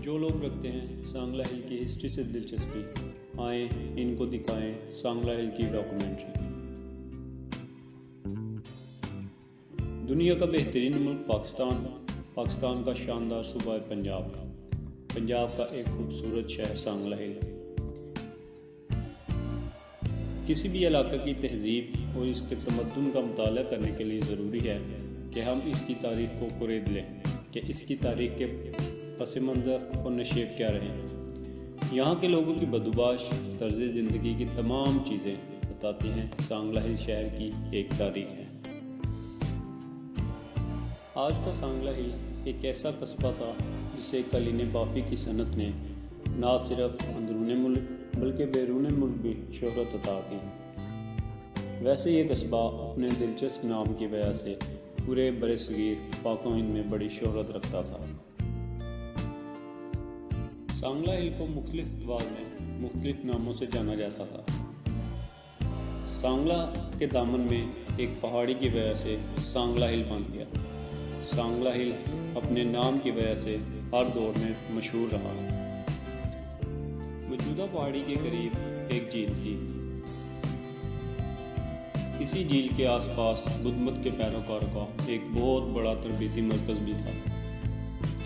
जो लोग रखते हैं सांगला हिल की हिस्ट्री से दिलचस्पी, आए इनको दिखाएं सांगला हिल की डॉक्यूमेंट्री। दुनिया का बेहतरीन मुल्क पाकिस्तान, पाकिस्तान का शानदार सूबा है पंजाब, पंजाब का एक खूबसूरत शहर सांगला हिल। किसी भी इलाके की तहजीब और इसके तमद्दुन का मुताला करने के लिए ज़रूरी है कि हम इसकी तारीख को कुरेद लें कि इसकी तारीख के पस मंज़र और नशेब क्या रहे। यहाँ के लोगों की बदोबाश तर्ज़ ज़िंदगी की तमाम चीज़ें बताती हैं सांगला हिल शहर की एक तारीख है। आज का सांगला हिल एक ऐसा कस्बा था जिसे कलीने बाफ़ी की सनत ने न सिर्फ अंदरूनी मुल्क बल्कि बैरून मुल्क भी शोहरत अता की। वैसे ये कस्बा अपने दिलचस्प नाम की वजह से पूरे बरसगीर पाक व हिंद में बड़ी शोहरत रखता था। सांगला हिल को मुख्तलिफ अतवार में मुख्तलिफ नामों से जाना जाता था। सांगला के दामन में एक पहाड़ी की वजह से सांगला हिल बन गया। सांगला हिल अपने नाम की वजह से हर दौर में मशहूर रहा। मौजूदा पहाड़ी के करीब एक झील थी। इसी झील के आसपास बुद्ध मत के पैरोकारों का एक बहुत बड़ा तरबीती मरकज़ भी था।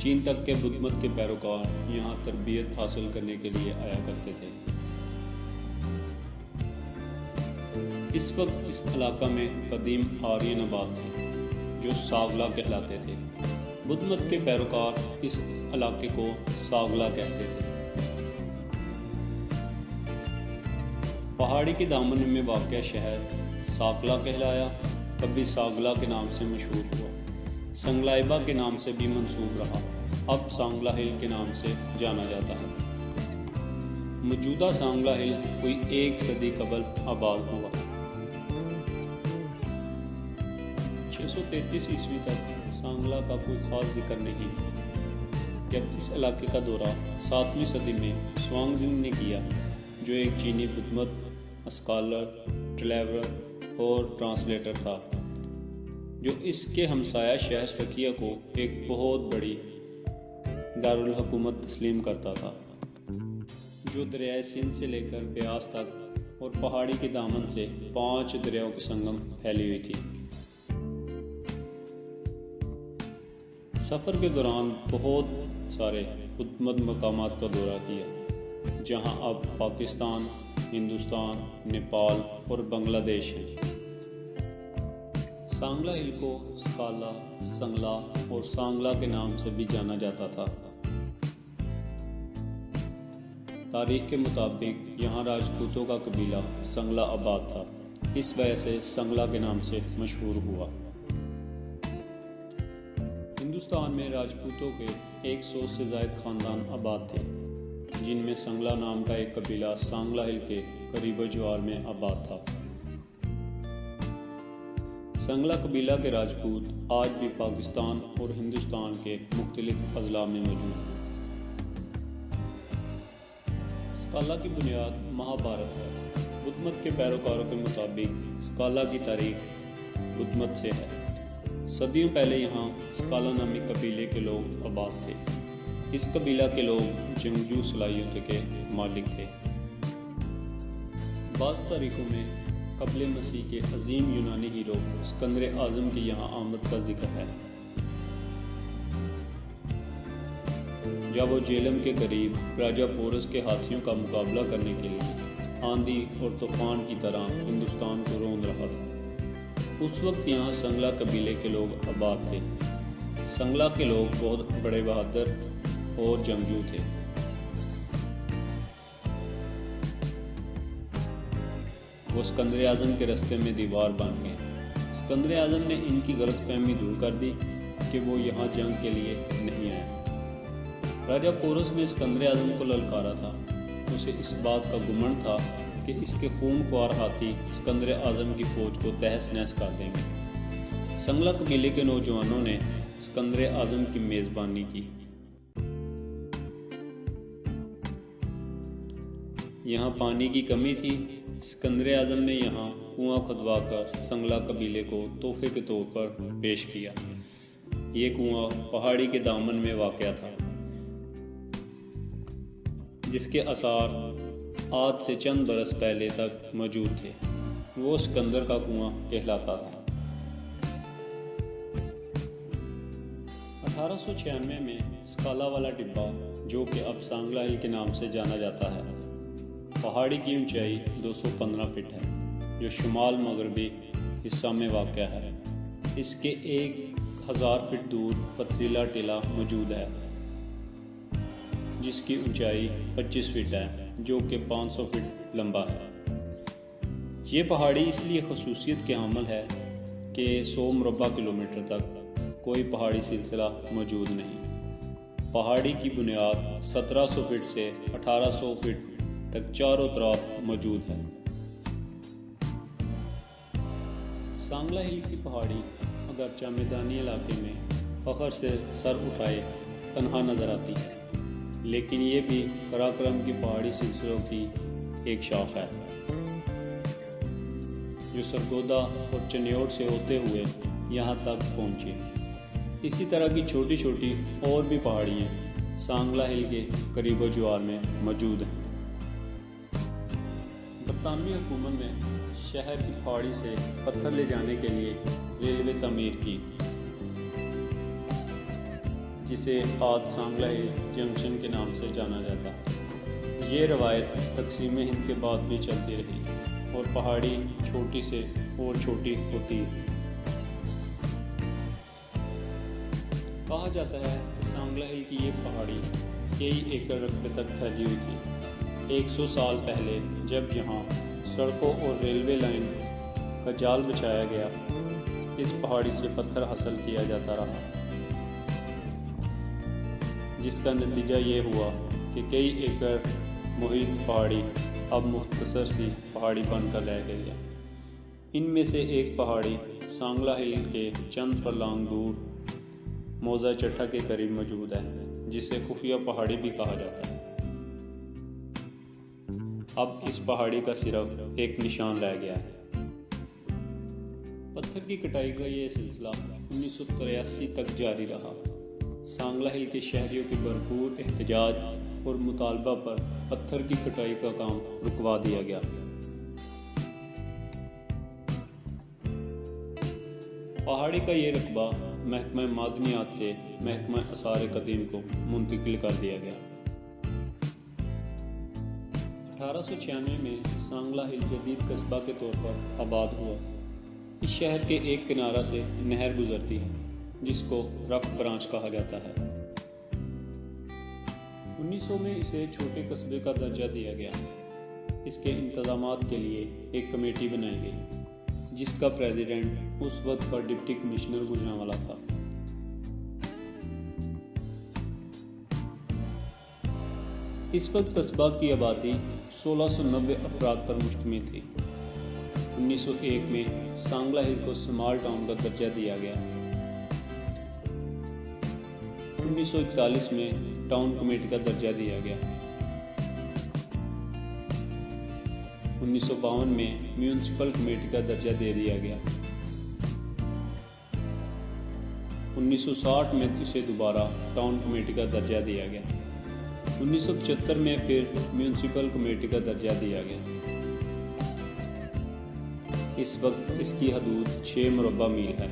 चीन तक के बुद्ध मत के पैरोकार यहाँ तरबियत हासिल करने के लिए आया करते थे। इस वक्त इस इलाका में कदीम आर्यन आबाद थे जो सागला कहलाते थे। बुद्ध मत के पैरोकार इस इलाके को सागला कहते थे। पहाड़ी के दामन में वाक़या शहर सागला कहलाया, कभी सागला के नाम से मशहूर हुआ, संगलाइबा के नाम से भी मंसूब रहा, अब सांगला हिल के नाम से जाना जाता है। मौजूदा सांगला हिल कोई 1 सदी कबल आबाद हुआ। 633 ईस्वी तक सांगला का कोई ख़ास जिक्र नहीं, जब इस इलाके का दौरा 7वीं सदी में स्वांगजिंग ने किया, जो एक चीनी बुद्धमत स्कॉलर, ट्रैवलर और ट्रांसलेटर था, जो इसके हमसाया शहर सकिया को एक बहुत बड़ी दारुल हुकूमत तस्लीम करता था, जो दरियाए सिंध से लेकर ब्यास तक और पहाड़ी के दामन से 5 दरियाओं के संगम फैली हुई थी। सफ़र के दौरान बहुत सारे बुद्धमत मकामात का दौरा किया, जहां अब पाकिस्तान, हिंदुस्तान, नेपाल और बांग्लादेश हैं। सांगला हिल को स्काला, संगला और सांगला के नाम से भी जाना जाता था। तारीख के मुताबिक यहाँ राजपूतों का कबीला संगला आबाद था, इस वजह से संगला के नाम से मशहूर हुआ। हिंदुस्तान में राजपूतों के 100 से ज़ायद ख़ानदान आबाद थे, जिनमें संगला नाम का एक कबीला सांगला हिल के करीब ज्वार में आबाद था। संगला कबीला के राजपूत आज भी पाकिस्तान और हिंदुस्तान के मुख्तलिफ अज़ला में मौजूद हैं। स्काला की बुनियाद महाभारत है। बुद्ध मत के पैरोकारों के मुताबिक स्काला की तारीख बुद्ध मत से है। सदियों पहले यहाँ स्काला नामी कबीले के लोग आबाद थे। इस कबीला के लोग जंगजू सलाहियत के मालिक थे। बाज़ तारीखों में क़ब्ल मसीह के अजीम यूनानी हीरो सिकंदर आज़म की यहाँ आमद का जिक्र है। जब वो जेलम के करीब राजा पोरस के हाथियों का मुकाबला करने के लिए आंधी और तूफान की तरह हिंदुस्तान को रौंद रहा था, उस वक्त यहाँ संगला कबीले के लोग आबाद थे। संगला के लोग बहुत बड़े बहादुर और जंगजू थे। वो सिकंदर आज़म के रास्ते में दीवार बन गए। सिकंदर आज़म ने इनकी गलतफहमी दूर कर दी कि वो यहाँ जंग के लिए नहीं आया। राजा पोरस ने सिकंदर आज़म को ललकारा था। उसे इस बात का गुमंड था कि इसके खूनख्वार हाथी सिकंदर आज़म की फ़ौज को तहस नहस कर देंगे। संगला कबीले के नौजवानों ने सिकंदर आज़म की मेज़बानी की। यहाँ पानी की कमी थी। सिकंदर आज़म ने यहाँ कुआं खुदवा कर संगला कबीले को तोहफे के तौर पर पेश किया। ये कुआं पहाड़ी के दामन में वाक़या था। जिसके आसार आज से चंद बरस पहले तक मौजूद थे। वो सिकंदर का कुआं कहलाता था। 1896 में स्काला वाला टिब्बा, जो कि अब सांगला हिल के नाम से जाना जाता है, पहाड़ी की ऊंचाई 215 फीट है, जो शुमाल मगरबी हिस्सा में वाक़या है। इसके 1000 फीट दूर पथरीला टीला मौजूद है, जिसकी ऊंचाई 25 फीट है, जो कि 500 फीट लंबा है। ये पहाड़ी इसलिए खसूसियत के हामिल है कि 100 मुरबा किलोमीटर तक कोई पहाड़ी सिलसिला मौजूद नहीं। पहाड़ी की बुनियाद 1700 फीट से 1800 फीट तक चारों तरफ मौजूद है। सांगला हिल की पहाड़ी अगरचे मैदानी इलाके में फखर से सर उठाए तन्हा नजर आती है, लेकिन ये भी कराक्रम की पहाड़ी सिलसिलों की एक शाख है, जो सरगोदा और चन्योट से होते हुए यहाँ तक पहुँची। इसी तरह की छोटी छोटी और भी पहाड़ियाँ सांगला हिल के करीब ज्वार में मौजूद हैं। बरतानवी हुकूमत ने शहर की पहाड़ी से पत्थर ले जाने के लिए रेलवे तमीर की, जिसे आज सांगला हिल जंक्शन के नाम से जाना जाता है। ये रवायत तकसीम हिंद के बाद भी चलती रही और पहाड़ी छोटी से और छोटी होती है। कहा जाता है कि सांगला हिल की ये पहाड़ी कई एकड़ रकबे तक फैली हुई थी। 100 साल पहले जब यहाँ सड़कों और रेलवे लाइन का जाल बिछाया गया, इस पहाड़ी से पत्थर हासिल किया जाता रहा, जिसका नतीजा ये हुआ कि कई एकड़ मुहित पहाड़ी अब मुख्तसर सी पहाड़ी बनकर रह गई है। इनमें से एक पहाड़ी सांगला हिल के चंद फरलांग दूर मौजा चट्टा के करीब मौजूद है, जिसे खुफिया पहाड़ी भी कहा जाता है। अब इस पहाड़ी का सिर्फ एक निशान रह गया है। पत्थर की कटाई का ये सिलसिला 1983 तक जारी रहा। सांगला हिल के शहरियों के भरपूर एहतजाज और मुतालबा पर पत्थर की कटाई का काम रुकवा दिया गया। पहाड़ी का ये रकबा महकमा मादनियात से महकमा आसार कदीम को मुंतकिल कर दिया गया। 1896 में सांगला हिल जदीद कस्बा के तौर पर आबाद हुआ। इस शहर के एक किनारा से नहर गुजरती है, जिसको रफ ब्रांच कहा जाता है। 1900 में इसे छोटे कस्बे का दर्जा दिया गया। इसके इंतजामात के लिए एक कमेटी बनाई गई, जिसका प्रेसिडेंट उस वक्त का डिप्टी कमिश्नर गुजरांवाला था। इस वक्त कस्बा की आबादी 1690 अफराद पर मुश्तमिल थी। 1901 में सांगला हिल को स्मॉल टाउन का दर्जा दिया गया। 1941 में टाउन कमेटी का दर्जा दिया गया। 1952 में म्यूनिसिपल कमेटी का दर्जा दे दिया गया। 1960 में इसे दोबारा टाउन कमेटी का दर्जा दिया गया। 1975 में फिर म्यूनिसिपल कमेटी का दर्जा दिया गया। इस वक्त इसकी हदूद 6 मुरबा मील है।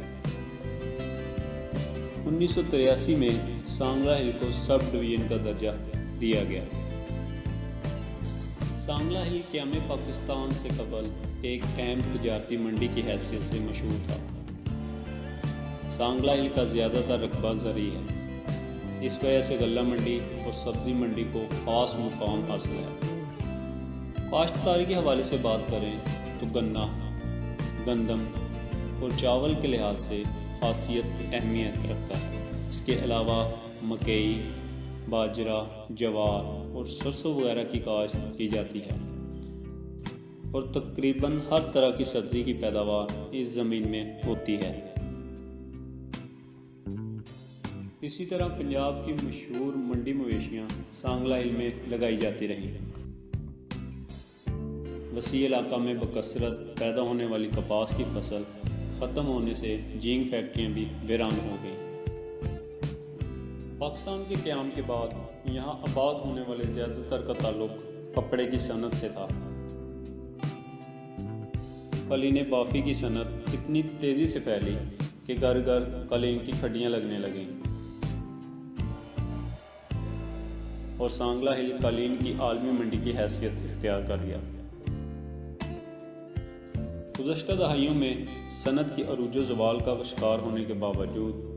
1983 में सांगला हिल को सब डिवीज़न का दर्जा दिया गया। सांगला हिल क़याम पाकिस्तान से कबल एक अहम तजारती मंडी की हैसियत से मशहूर था। सांगला हिल का ज़्यादातर रकबा ज़री है। इस वजह से गल्ला मंडी और सब्ज़ी मंडी को ख़ास मुकाम हासिल है। काश्तकारी के हवाले से बात करें तो गन्ना, गंदम और चावल के लिहाज से खासियत अहमियत रखता है। इसके अलावा मकई, बाजरा, जवार और सरसों वगैरह की काश्त की जाती है और तकरीबन हर तरह की सब्ज़ी की पैदावार इस ज़मीन में होती है। इसी तरह पंजाब की मशहूर मंडी मवेशियाँ सांगला हिल में लगाई जाती रहीं। वसी इलाका में बकसरत पैदा होने वाली कपास की फसल ख़त्म होने से जींग फैक्ट्रियाँ भी वीरान हो गई। पाकिस्तान के क़याम के बाद यहाँ आबाद होने वाले ज़्यादातर का ताल्लुक कपड़े की सनत से था। कालीन बाफ़ी की सनत इतनी तेज़ी से फैली कि घर घर कालीन की खड्डियाँ लगने लगीं और सांगला हिल कालीन की आलमी मंडी की हैसियत इख्तियार कर गया। गुज़श्ता दहाइयों में सनत की अरूज ज़वाल का शिकार होने के बावजूद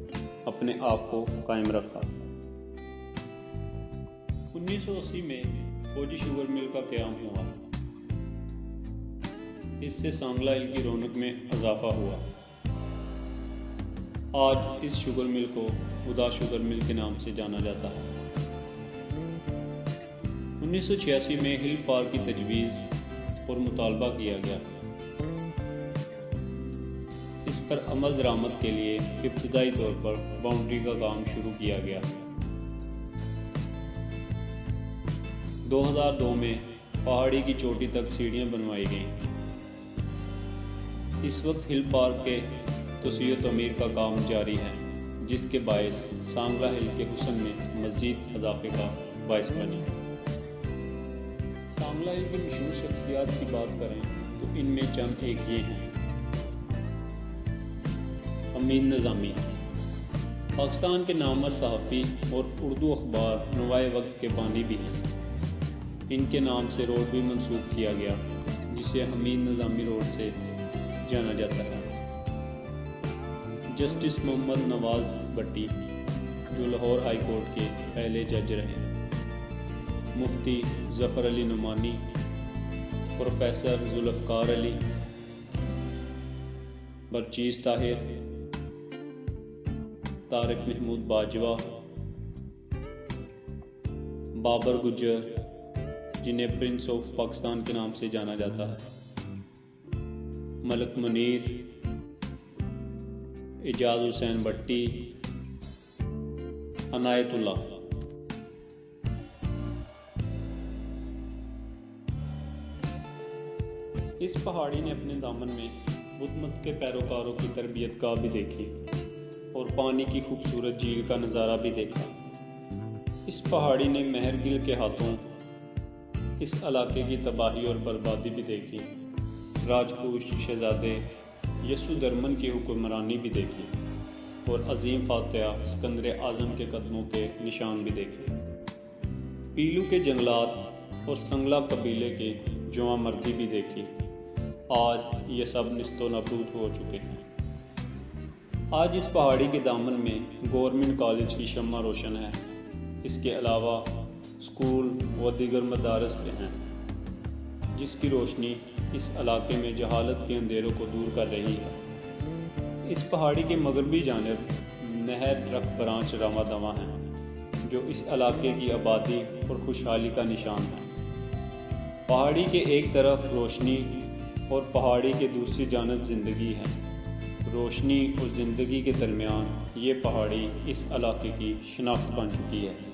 अपने आप को कायम रखा। 1980 में फौजी शुगर मिल का क़याम हुआ। इससे सांगला हिल की रौनक में इजाफा हुआ। आज इस शुगर मिल को उदा शुगर मिल के नाम से जाना जाता है। 1986 में हिल पार्क की तजवीज़ और मुतालबा किया गया। इस पर अमल दरामद के लिए इब्तदाई तौर पर बाउंड्री का काम शुरू किया गया। 2002 में पहाड़ी की चोटी तक सीढ़ियां बनवाई गईं। इस वक्त हिल पार्क के तस्वीर तमीर का काम जारी है, जिसके बायस सांगला हिल के हुस्न में मज़ीद इजाफे का बायस बनी। सांगला हिल की मशहूर शख्सियात की बात करें तो इनमें चंद एक ये हैं। अमीन निज़ामी पाकिस्तान के नामवर सहाफ़ी और उर्दू अखबार नवाए वक्त के बानी भी हैं। इनके नाम से रोड भी मंसूब किया गया, जिसे अमीन निज़ामी रोड से जाना जाता है। जस्टिस मोहम्मद नवाज़ भट्टी, जो लाहौर हाई कोर्ट के पहले जज रहे। मुफ्ती ज़फ़र अली नुमानी, प्रोफेसर जुल्फ़कार अली, बर्चीज़ ताहिर, तारिक महमूद बाजवा, बाबर गुज्जर, जिन्हें प्रिंस ऑफ पाकिस्तान के नाम से जाना जाता है, मलिक मुनीर, एजाज हुसैन भट्टी, अनायतुल्लाह। इस पहाड़ी ने अपने दामन में बुद्ध मत के पैरोकारों की तरबियत का भी देखी और पानी की खूबसूरत झील का नज़ारा भी देखा। इस पहाड़ी ने मेहरगिल के हाथों इस इलाके की तबाही और बर्बादी भी देखी। राजपूत शहजादे यसुदरमन की हुक्मरानी भी देखी और अजीम फातिहा सिकंदर आज़म के कदमों के निशान भी देखे। पीलू के जंगलात और संगला कबीले के जवां मर्दी भी देखी। आज ये सब निस्तो नाबूद हो चुके हैं। आज इस पहाड़ी के दामन में गवर्नमेंट कॉलेज की शम्मा रोशन है। इसके अलावा स्कूल व दीगर मदारस भी हैं, जिसकी रोशनी इस इलाके में जहालत के अंधेरों को दूर कर रही है। इस पहाड़ी के मगरबी जानिब नहर रख ब्रांच रवा दवा हैं, जो इस इलाके की आबादी और खुशहाली का निशान है। पहाड़ी के एक तरफ रोशनी और पहाड़ी के दूसरी जानब ज़िंदगी है। रोशनी और ज़िंदगी के दरमियान ये पहाड़ी इस इलाके की शनाख्त बन चुकी है।